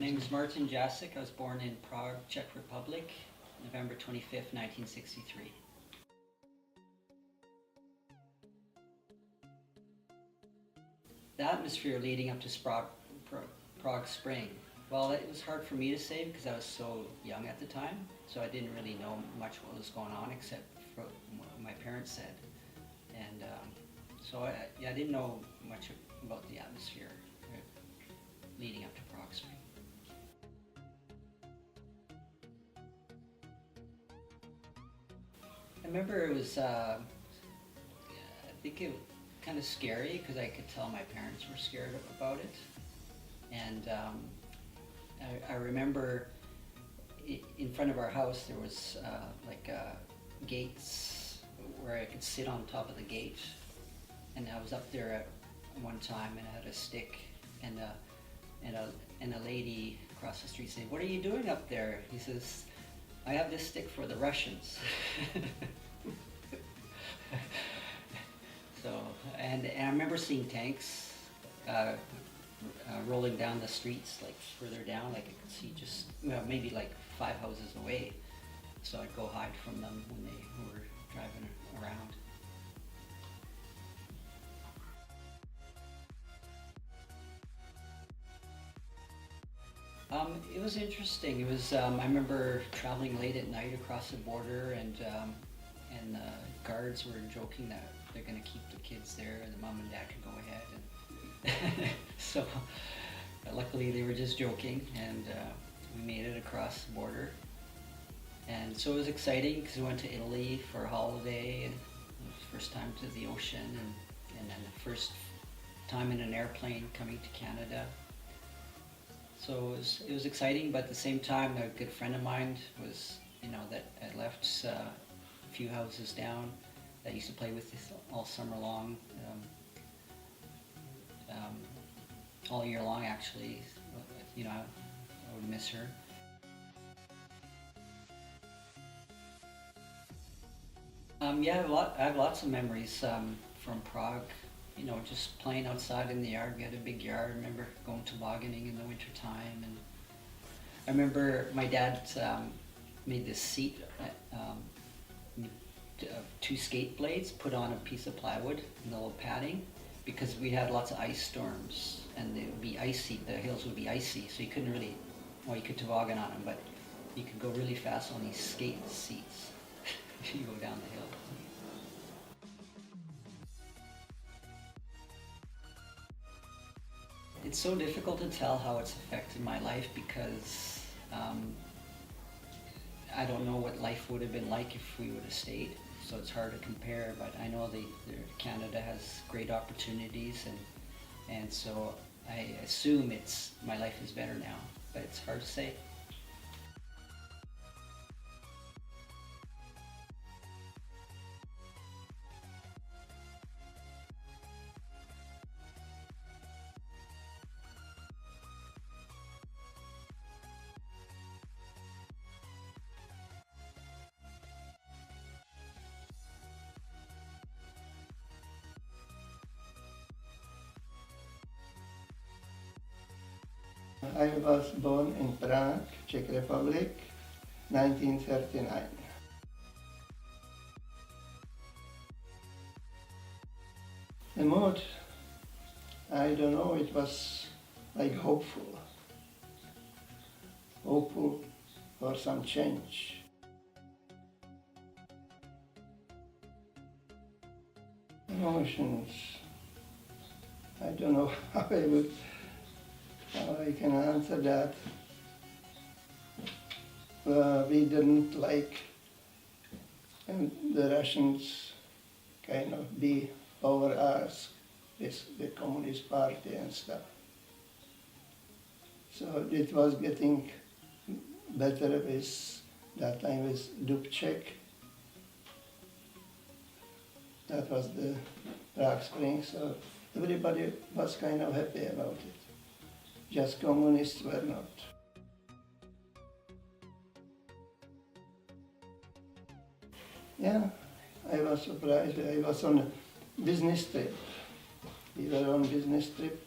name is Joe Jasek. I was born in Prague, Czech Republic, November 25th, 1963. The atmosphere leading up to Prague Spring, well, it was hard for me to say because I was so young at the time, so I didn't really know much what was going on except for what my parents said. And so I didn't know much about the atmosphere leading up to Prague Spring. I remember it was, I think it was kind of scary because I could tell my parents were scared about it. And I remember in front of our house there was like gates where I could sit on top of the gate. And I was up there at one time and I had a stick and a lady across the street saying, "What are you doing up there?" He says, "I have this stick for the Russians." So, and I remember seeing tanks rolling down the streets, like further down, like I could see just, maybe like 5 houses away. So I'd go hide from them when they were driving around. It was interesting. It was, I remember traveling late at night across the border and the guards were joking that they're going to keep the kids there and the mom and dad can go ahead. And so luckily they were just joking, and we made it across the border. And so it was exciting because we went to Italy for a holiday, and it was the first time to the ocean, and then the first time in an airplane coming to Canada. So it was exciting, but at the same time, a good friend of mine was, that I left a few houses down that I used to play with all summer long, all year long actually. I would miss her. Yeah, I have lots of memories from Prague. Just playing outside in the yard. We had a big yard. I remember going tobogganing in the winter time, and I remember my dad made this seat, 2 skate blades put on a piece of plywood and a little padding, because we had lots of ice storms and they would be icy. The hills would be icy, so you couldn't really, you could toboggan on them, but you could go really fast on these skate seats if you go down the hill. It's so difficult to tell how it's affected my life because I don't know what life would have been like if we would have stayed. So it's hard to compare, but I know Canada has great opportunities, and so I assume my life is better now, but it's hard to say. I was born in Prague, Czech Republic, 1939. The mood, I don't know, it was like hopeful for some change. Emotions, I don't know how I can answer that. We didn't like the Russians kind of be over us with the Communist Party and stuff. So it was getting better with that time with Dubcek. That was the Prague Spring, so everybody was kind of happy about it. Just communists were not. Yeah, I was surprised. I was on a business trip. We were on business trip,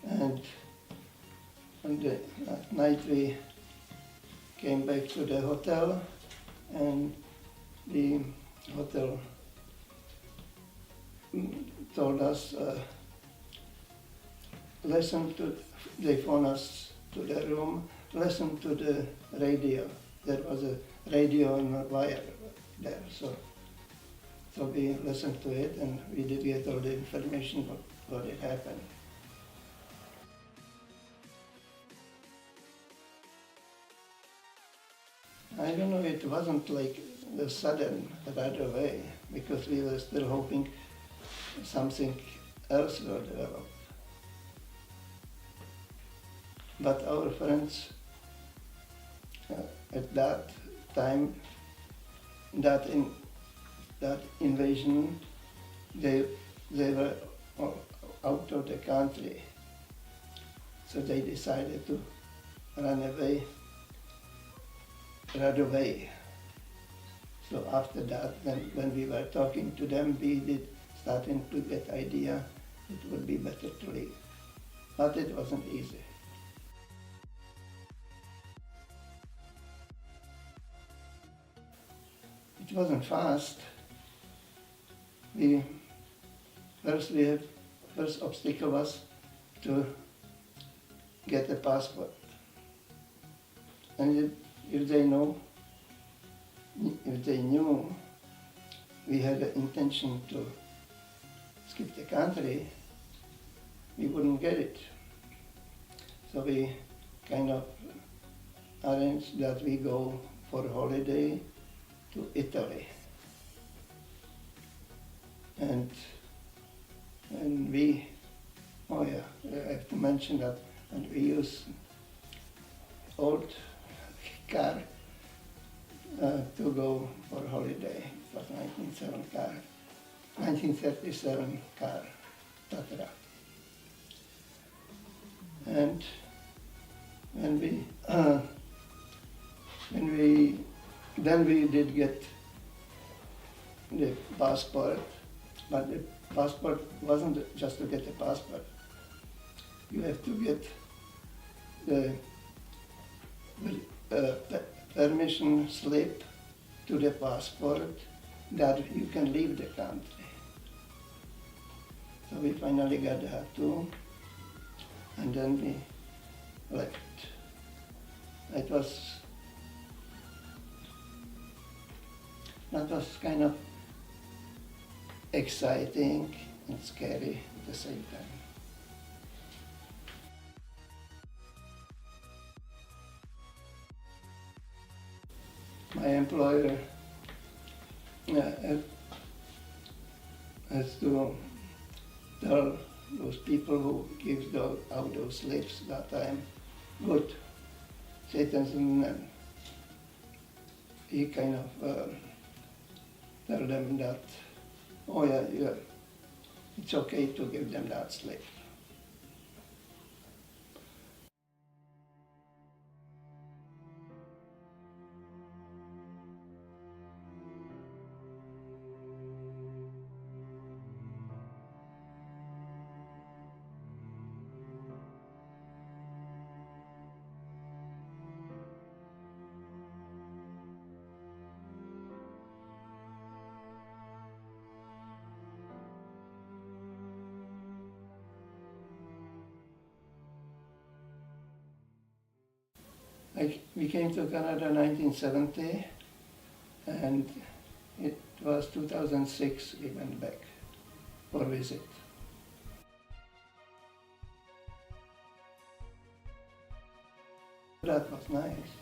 and And at night we came back to the hotel, and the hotel told us, they phoned us to the room, listen to the radio. There was a radio on a wire there, so we listened to it, and we did get all the information what had happened. I don't know, it wasn't like the sudden right away, because we were still hoping something else will develop. But our friends at that time, that invasion, they were out of the country. So they decided to run away right away. So after that, when we were talking to them, we did starting to get idea it would be better to leave. But it wasn't easy. It wasn't fast. First obstacle was to get a passport. And if they knew we had the intention to skip the country, we wouldn't get it. So we kind of arranged that we go for a holiday to Italy. And we, oh yeah, I have to mention that, and we used old car to go for holiday. It was 1937 car, Tatra. And then we did get the passport, but the passport wasn't just to get the passport. You have to get the permission slip to the passport that you can leave the country. So we finally got that too, and then we left. That was kind of exciting and scary at the same time. My employer has to tell those people who give out those slips that I'm good citizen, and he kind of tell them that, oh yeah, it's okay to give them that slip. We came to Canada in 1970, and it was 2006 we went back for a visit. That was nice.